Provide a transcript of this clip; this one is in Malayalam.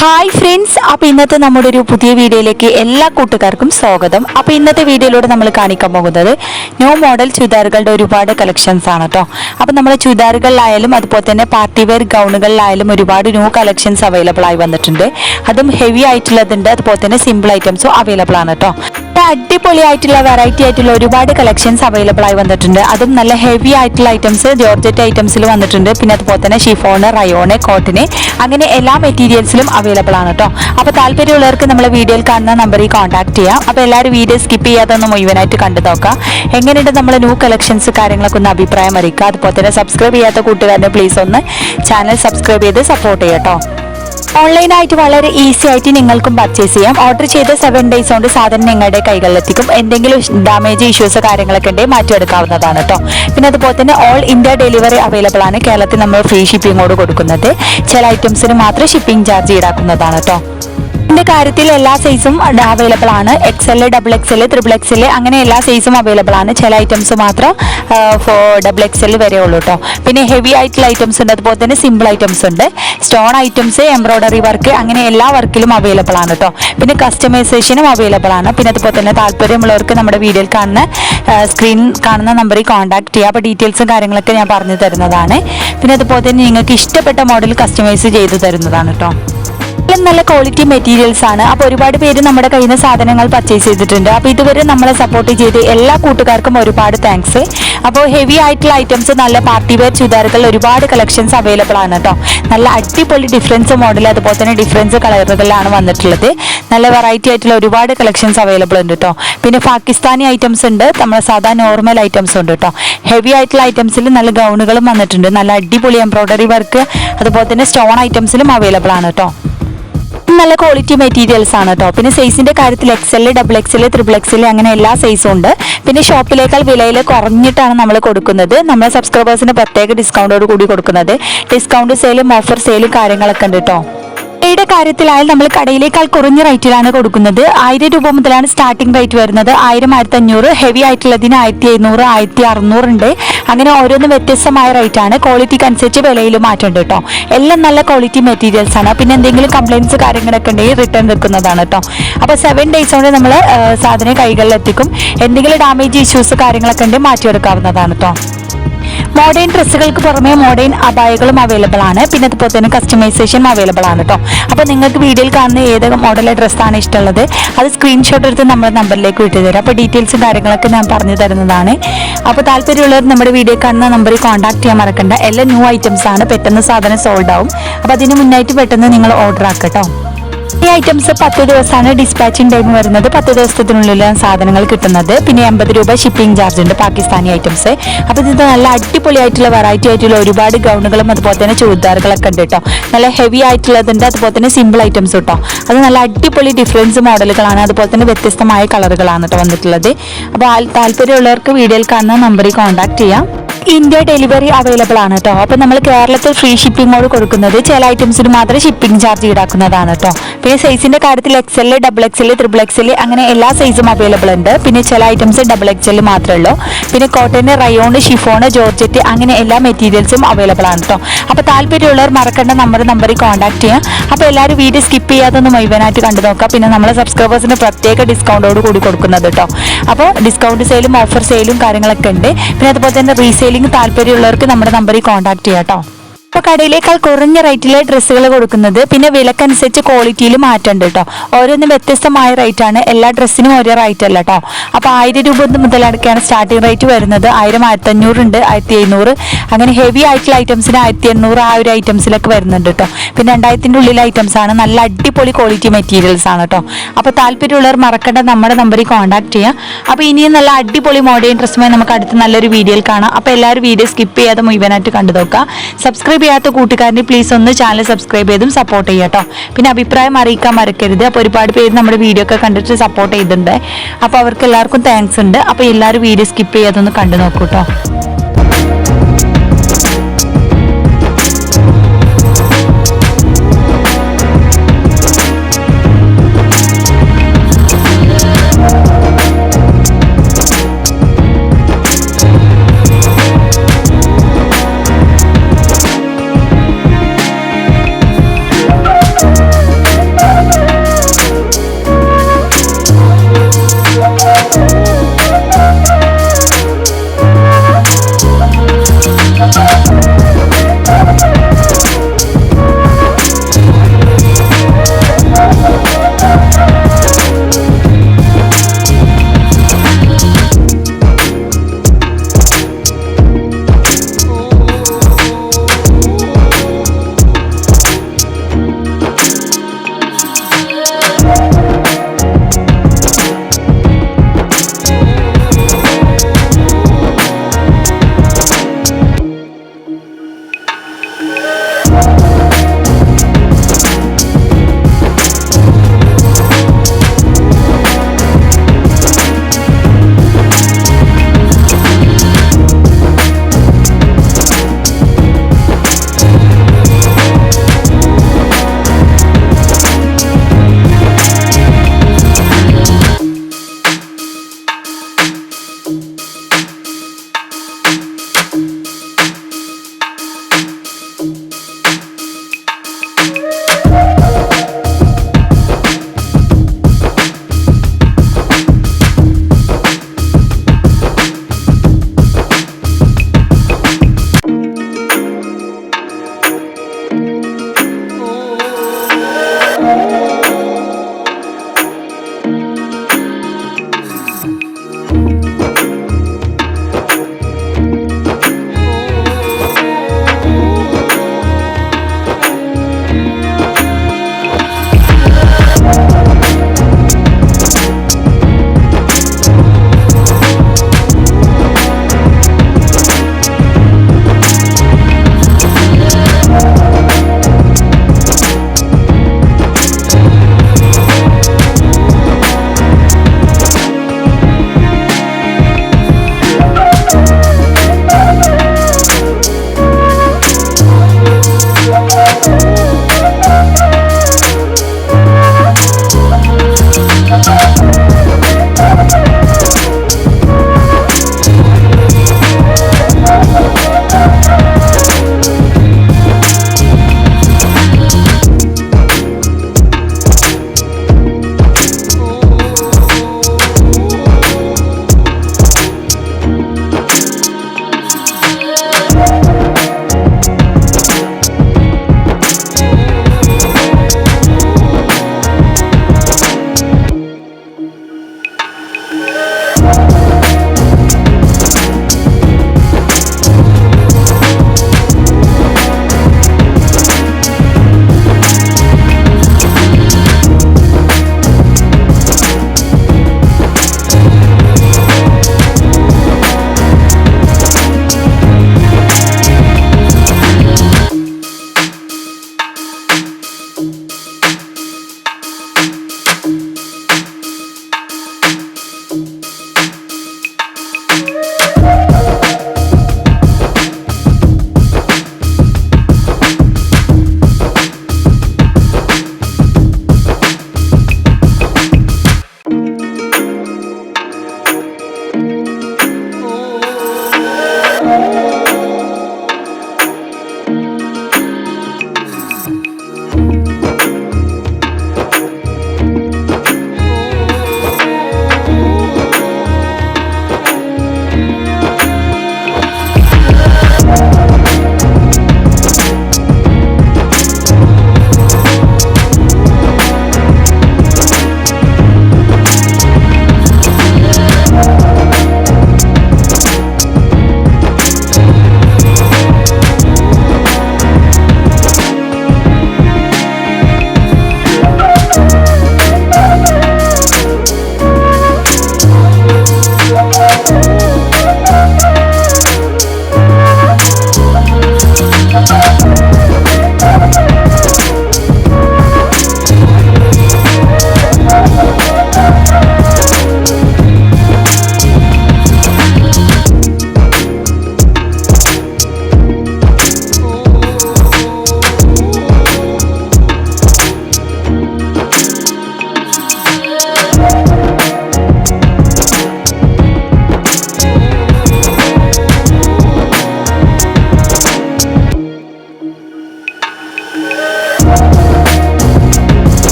ഹായ് ഫ്രണ്ട്സ്, അപ്പോൾ ഇന്നത്തെ നമ്മുടെ ഒരു പുതിയ വീഡിയോയിലേക്ക് എല്ലാ കൂട്ടുകാർക്കും സ്വാഗതം. അപ്പോൾ ഇന്നത്തെ വീഡിയോയിലൂടെ നമ്മൾ കാണിക്കാൻ പോകുന്നത് ന്യൂ മോഡൽ ചുരിദാറുകളുടെ ഒരുപാട് കളക്ഷൻസ് ആണ് കേട്ടോ. അപ്പോൾ നമ്മൾ ചുരിദാറുകളിലായാലും അതുപോലെ തന്നെ പാർട്ടി വെയർ ഗൗണുകളിലായാലും ഒരുപാട് ന്യൂ കളക്ഷൻസ് അവൈലബിൾ ആയി വന്നിട്ടുണ്ട്. അതും ഹെവി ആയിട്ടുള്ളതുണ്ട്, അതുപോലെ തന്നെ സിമ്പിൾ ഐറ്റംസും അവൈലബിൾ ആണ് കേട്ടോ. അടിപൊളി ആയിട്ടുള്ള വെറൈറ്റി ആയിട്ടുള്ള ഒരുപാട് കളക്ഷൻസ് അവൈലബിൾ ആയി വന്നിട്ടുണ്ട്. അതും നല്ല ഹെവി ആയിട്ടുള്ള ഐറ്റംസ് ജോർജറ്റ് ഐറ്റംസിൽ വന്നിട്ടുണ്ട്. പിന്നെ അതുപോലെ തന്നെ ഷിഫോണ്, റയോണ്, കോട്ടന് അങ്ങനെ എല്ലാ മെറ്റീരിയൽസിലും അവൈലബിൾ ആണ് കേട്ടോ. അപ്പോൾ താല്പര്യമുള്ളവർക്ക് നമ്മളെ വീഡിയോയിൽ കാണുന്ന നമ്പറിൽ കോൺടാക്ട് ചെയ്യാം. അപ്പോൾ എല്ലാവരും വീഡിയോ സ്കിപ്പ് ചെയ്യാതെ ഒന്ന് മുഴുവനായിട്ട് കണ്ടു നോക്കാം. എങ്ങനെയുണ്ട് നമ്മളെ ന്യൂ കളക്ഷൻസ് കാര്യങ്ങളൊക്കെ ഒന്ന് അഭിപ്രായം അറിയിക്കുക. അതുപോലെ തന്നെ സബ്സ്ക്രൈബ് ചെയ്യാത്ത കൂട്ടുകാരനെ പ്ലീസ് ഒന്ന് ചാനൽ സബ്സ്ക്രൈബ് ചെയ്ത് സപ്പോർട്ട് ചെയ്യാം കേട്ടോ. ഓൺലൈനായിട്ട് വളരെ ഈസി ആയിട്ട് നിങ്ങൾക്കും പർച്ചേസ് ചെയ്യാം. ഓർഡർ ചെയ്ത് 7 days കൊണ്ട് സാധനം നിങ്ങളുടെ കൈകളിലെത്തിക്കും. എന്തെങ്കിലും ഡാമേജ് ഇഷ്യൂസ് കാര്യങ്ങളൊക്കെ ഉണ്ടെങ്കിൽ മാറ്റിയെടുക്കാവുന്നതാണ് കേട്ടോ. പിന്നെ അതുപോലെ തന്നെ ഓൾ ഇന്ത്യ ഡെലിവറി അവൈലബിൾ ആണ്. കേരളത്തിൽ നമ്മൾ ഫ്രീ ഷിപ്പിങ്ങോട് കൊടുക്കുന്നത്. ചില ഐറ്റംസിന് മാത്രം ഷിപ്പിംഗ് ചാർജ് ഈടാക്കുന്നതാണ് കേട്ടോ. ഇതിന്റെ കാര്യത്തിൽ എല്ലാ സൈസും അവൈലബിൾ ആണ്. XL, XXL, XXL അങ്ങനെ എല്ലാ സൈസും അവൈലബിൾ ആണ്. ചില ഐറ്റംസ് മാത്രം XXL വരെ ഉള്ളൂ കേട്ടോ. പിന്നെ ഹെവി ആയിട്ടുള്ള ഐറ്റംസ് ഉണ്ട്, അതുപോലെ തന്നെ സിമ്പിൾ ഐറ്റംസ് ഉണ്ട്. സ്റ്റോൺ ഐറ്റംസ്, എംബ്രോയിഡറി വർക്ക് അങ്ങനെ എല്ലാ വർക്കിലും അവൈലബിൾ ആണ് കേട്ടോ. പിന്നെ കസ്റ്റമൈസേഷനും അവൈലബിൾ ആണ്. പിന്നെ അതുപോലെ തന്നെ താല്പര്യമുള്ളവർക്ക് നമ്മുടെ വീഡിയോയിൽ കാണുന്ന സ്ക്രീൻ കാണുന്ന നമ്പറിൽ കോൺടാക്ട് ചെയ്യുക. അപ്പോൾ ഡീറ്റെയിൽസും കാര്യങ്ങളൊക്കെ ഞാൻ പറഞ്ഞു തരുന്നതാണ്. പിന്നെ അതുപോലെ തന്നെ നിങ്ങൾക്ക് ഇഷ്ടപ്പെട്ട മോഡൽ കസ്റ്റമൈസ് ചെയ്തു തരുന്നതാണ് കേട്ടോ. നല്ല ക്വാളിറ്റി മെറ്റീരിയൽസ് ആണ്. അപ്പോൾ ഒരുപാട് പേര് നമ്മുടെ കയ്യിൽ നിന്ന് സാധനങ്ങൾ പർച്ചേസ് ചെയ്തിട്ടുണ്ട്. അപ്പോൾ ഇതുവരെ നമ്മളെ സപ്പോർട്ട് ചെയ്ത് എല്ലാ കൂട്ടുകാർക്കും ഒരുപാട് താങ്ക്സ്. അപ്പോൾ ഹെവി ആയിട്ടുള്ള ഐറ്റംസ്, നല്ല പാർട്ടി വെയർ ചുരിദാറുകൾ ഒരുപാട് കളക്ഷൻസ് അവൈലബിൾ ആണ് കേട്ടോ. നല്ല അടിപൊളി ഡിഫറൻസ് മോഡൽ, അതുപോലെ തന്നെ ഡിഫറൻസ് കളറുകളിലാണ് വന്നിട്ടുള്ളത്. നല്ല വെറൈറ്റി ആയിട്ടുള്ള ഒരുപാട് കളക്ഷൻസ് അവൈലബിൾ ഉണ്ട് കേട്ടോ. പിന്നെ പാകിസ്ഥാനി ഐറ്റംസ് ഉണ്ട്, നമ്മുടെ സാധാ നോർമൽ ഐറ്റംസ് ഉണ്ട് കേട്ടോ. ഹെവി ആയിട്ടുള്ള ഐറ്റംസിൽ നല്ല ഗൗണുകളും വന്നിട്ടുണ്ട്. നല്ല അടിപൊളി എംബ്രോയിഡറി വർക്ക്, അതുപോലെ തന്നെ സ്റ്റോൺ ഐറ്റംസിലും അവൈലബിൾ ആണ് കേട്ടോ. നല്ല ക്വാളിറ്റി മെറ്റീരിയൽസ് ആണ് കേട്ടോ. പിന്നെ സൈസിന്റെ കാര്യത്തിൽ XL, XXL, XXL അങ്ങനെ എല്ലാ സൈസും ഉണ്ട്. പിന്നെ ഷോപ്പിലേക്കാൾ വിലയിൽ കുറഞ്ഞിട്ടാണ് നമ്മൾ കൊടുക്കുന്നത്. നമ്മളെ സബ്സ്ക്രൈബേഴ്സിന് പ്രത്യേക ഡിസ്കൗണ്ടോട് കൂടി കൊടുക്കുന്നത്. ഡിസ്കൗണ്ട് സെയിലും ഓഫർ സെയിലും കാര്യങ്ങളൊക്കെ ഉണ്ട് കേട്ടോ. യുടെ കാര്യത്തിലായാലും നമ്മൾ കടയിലേക്കാൾ കുറഞ്ഞ റേറ്റിലാണ് കൊടുക്കുന്നത്. 1000 രൂപ മുതലാണ് സ്റ്റാർട്ടിംഗ് റേറ്റ് വരുന്നത്. 1000, 1500, ഹെവി ആയിട്ടുള്ളതിന് 1700, 1600 ഉണ്ട്. അങ്ങനെ ഓരോന്ന് വ്യത്യസ്തമായ റേറ്റ് ആണ്. ക്വാളിറ്റിക്ക് അനുസരിച്ച് വിലയിൽ മാറ്റമുണ്ട് കേട്ടോ. എല്ലാം നല്ല ക്വാളിറ്റി മെറ്റീരിയൽസ് ആണ്. പിന്നെ എന്തെങ്കിലും കംപ്ലയിൻസ് കാര്യങ്ങളൊക്കെ ഉണ്ടെങ്കിൽ റിട്ടേൺ വെക്കുന്നതാണ് കേട്ടോ. അപ്പോൾ 7 days കൊണ്ട് നമ്മൾ സാധനം കൈകളിൽ എത്തിക്കും. എന്തെങ്കിലും ഡാമേജ് ഇഷ്യൂസ് കാര്യങ്ങളൊക്കെ ഉണ്ടെങ്കിൽ മാറ്റിയെടുക്കാവുന്നതാണ് കേട്ടോ. മോഡേൺ ഡ്രസ്സുകൾക്ക് പുറമെ മോഡേൺ അബായകളും അവൈലബിൾ ആണ്. പിന്നെ അതുപോലെ തന്നെ കസ്റ്റമൈസേഷൻ അവൈലബിൾ ആണ് കേട്ടോ. അപ്പോൾ നിങ്ങൾക്ക് വീഡിയോയിൽ കാണുന്ന ഏത് മോഡൽ ഡ്രസ്സാണ് ഇഷ്ടമുള്ളത് അത് സ്ക്രീൻഷോട്ട് എടുത്ത് നമ്മുടെ നമ്പറിലേക്ക് വിട്ടു തരാം. അപ്പോൾ ഡീറ്റെയിൽസും കാര്യങ്ങളൊക്കെ ഞാൻ പറഞ്ഞു തരുന്നതാണ്. അപ്പോൾ താല്പര്യമുള്ളവർ നമ്മുടെ വീഡിയോ കാണുന്ന നമ്പറിൽ കോൺടാക്ട് ചെയ്യാൻ മറക്കണ്ട. എല്ലാം ന്യൂ ഐറ്റംസ് ആണ്. പെട്ടെന്ന് സാധനം സോൾഡ് ആവും. അപ്പോൾ അതിന് മുന്നായിട്ട് പെട്ടെന്ന് നിങ്ങൾ ഓർഡർ ആക്കുക കേട്ടോ. ഈ ഐറ്റംസ് 10 ദിവസമാണ് ഡിസ്പാച്ചിങ് ടൈം വരുന്നത്. 10 ദിവസത്തിനുള്ളിലാണ് സാധനങ്ങൾ കിട്ടുന്നത്. പിന്നെ 80 രൂപ ഷിപ്പിംഗ് ചാർജ് ഉണ്ട് പാകിസ്ഥാനി ഐറ്റംസ്. അപ്പോൾ ഇത് നല്ല അടിപൊളിയായിട്ടുള്ള വെറൈറ്റി ആയിട്ടുള്ള ഒരുപാട് ഗൗണുകളും അതുപോലെ തന്നെ ചുരിദാറുകളൊക്കെ ഉണ്ട് കേട്ടോ. നല്ല ഹെവി ആയിട്ടുള്ളതുണ്ട്, അതുപോലെ തന്നെ സിമ്പിൾ ഐറ്റംസ് കേട്ടോ. അത് നല്ല അടിപൊളി ഡിഫറൻസ് മോഡലുകളാണ്, അതുപോലെ തന്നെ വ്യത്യസ്തമായ കളറുകളാണ് കേട്ടോ വന്നിട്ടുള്ളത്. അപ്പോൾ താല്പര്യമുള്ളവർക്ക് വീഡിയോയിൽ കാണുന്ന നമ്പറിൽ കോൺടാക്ട് ചെയ്യാം. ഇന്ത്യ ഡെലിവറി അവൈലബിൾ ആണ് കേട്ടോ. അപ്പോൾ നമ്മൾ കേരളത്തിൽ ഫ്രീ ഷിപ്പിങ്ങോട് കൊടുക്കുന്നത്. ചില ഐറ്റംസിന് മാത്രം ഷിപ്പിംഗ് ചാർജ് ഈടാക്കുന്നതാണ് കേട്ടോ. പിന്നെ സൈസിന്റെ കാര്യത്തിൽ XL, XXL, XXL അങ്ങനെ എല്ലാ സൈസും അവൈലബിൾ ഉണ്ട്. പിന്നെ ചില ഐറ്റംസ് XXL മാത്രമേ ഉള്ളൂ. പിന്നെ കോട്ടന്, റയോണ്, ഷിഫോണ്, ജോർജറ്റ് അങ്ങനെ എല്ലാ മെറ്റീരിയൽസും അവൈലബിൾ ആണ് കേട്ടോ. അപ്പോൾ താല്പര്യമുള്ളവർ മറക്കേണ്ട നമ്പറിൽ കോൺടാക്ട് ചെയ്യാം. അപ്പോൾ എല്ലാവരും വീഡിയോ സ്കിപ്പ് ചെയ്യാതൊന്ന് മുഴുവനായിട്ട് കണ്ടു നോക്കാം. പിന്നെ നമ്മളെ സബ്സ്ക്രൈബേഴ്സിന് പ്രത്യേക ഡിസ്കൗണ്ടോട് കൂടി കൊടുക്കുന്നത് കേട്ടോ. അപ്പോൾ ഡിസ്കൗണ്ട് സെയിലും ഓഫർ സെയിലും കാര്യങ്ങളൊക്കെ ഉണ്ട്. പിന്നെ അതുപോലെ തന്നെ റീസെയിലിംഗ് താല്പര്യമുള്ളവർക്ക് നമ്മുടെ നമ്പറിൽ കോൺടാക്ട് ചെയ്യാം കേട്ടോ. ഇപ്പോൾ കടയിലേക്കാൾ കുറഞ്ഞ റേറ്റിലെ ഡ്രസ്സുകൾ കൊടുക്കുന്നത്. പിന്നെ വിലക്കനുസരിച്ച് ക്വാളിറ്റിയിൽ മാറ്റമുണ്ട് കേട്ടോ. ഓരോന്നും വ്യത്യസ്തമായ റേറ്റ് ആണ്. എല്ലാ ഡ്രസ്സിനും ഒരേ റേറ്റ് അല്ല കേട്ടോ. അപ്പോൾ 1000 രൂപ മുതലടക്കാണ് സ്റ്റാർട്ടിംഗ് റേറ്റ് വരുന്നത്. 1000, 1500 ഉണ്ട്, 1700 അങ്ങനെ ഹെവി ആയിട്ടുള്ള ഐറ്റംസിന് 1800 ആ ഒരു ഐറ്റംസിലൊക്കെ വരുന്നുണ്ട് കേട്ടോ. പിന്നെ 2000-ന്റെ ഉള്ളിലെ ഐറ്റംസ് ആണ്. നല്ല അടിപൊളി ക്വാളിറ്റി മെറ്റീരിയൽസ് ആണ് കേട്ടോ. അപ്പോൾ താല്പര്യമുള്ളവർ മറക്കേണ്ട നമ്മുടെ നമ്പറിൽ കോൺടാക്ട് ചെയ്യാം. അപ്പോൾ ഇനിയും നല്ല അടിപൊളി മോഡേൺ ഡ്രസ്സുമായി നമുക്ക് അടുത്ത നല്ലൊരു വീഡിയോയിൽ കാണാം. അപ്പോൾ എല്ലാവരും വീഡിയോ സ്കിപ്പ് ചെയ്യാതെ മുഴുവനായിട്ട് കണ്ടു നോക്കുക. സബ്സ്ക്രൈബ് ചെയ്യാത്ത കൂട്ടുകാരനെ പ്ലീസ് ഒന്ന് ചാനൽ സബ്സ്ക്രൈബ് ചെയ്തും സപ്പോർട്ട് ചെയ്യാം കേട്ടോ. പിന്നെ അഭിപ്രായം അറിയിക്കാൻ മറക്കരുത്. അപ്പോൾ ഒരുപാട് പേര് നമ്മുടെ വീഡിയോ ഒക്കെ കണ്ടിട്ട് സപ്പോർട്ട് ചെയ്തിട്ടുണ്ട്. അപ്പോൾ അവർക്ക് എല്ലാവർക്കും താങ്ക്സ് ഉണ്ട്. അപ്പോൾ എല്ലാവരും വീഡിയോ സ്കിപ്പ് ചെയ്യാതെ ഒന്ന് കണ്ടു നോക്കൂ കേട്ടോ.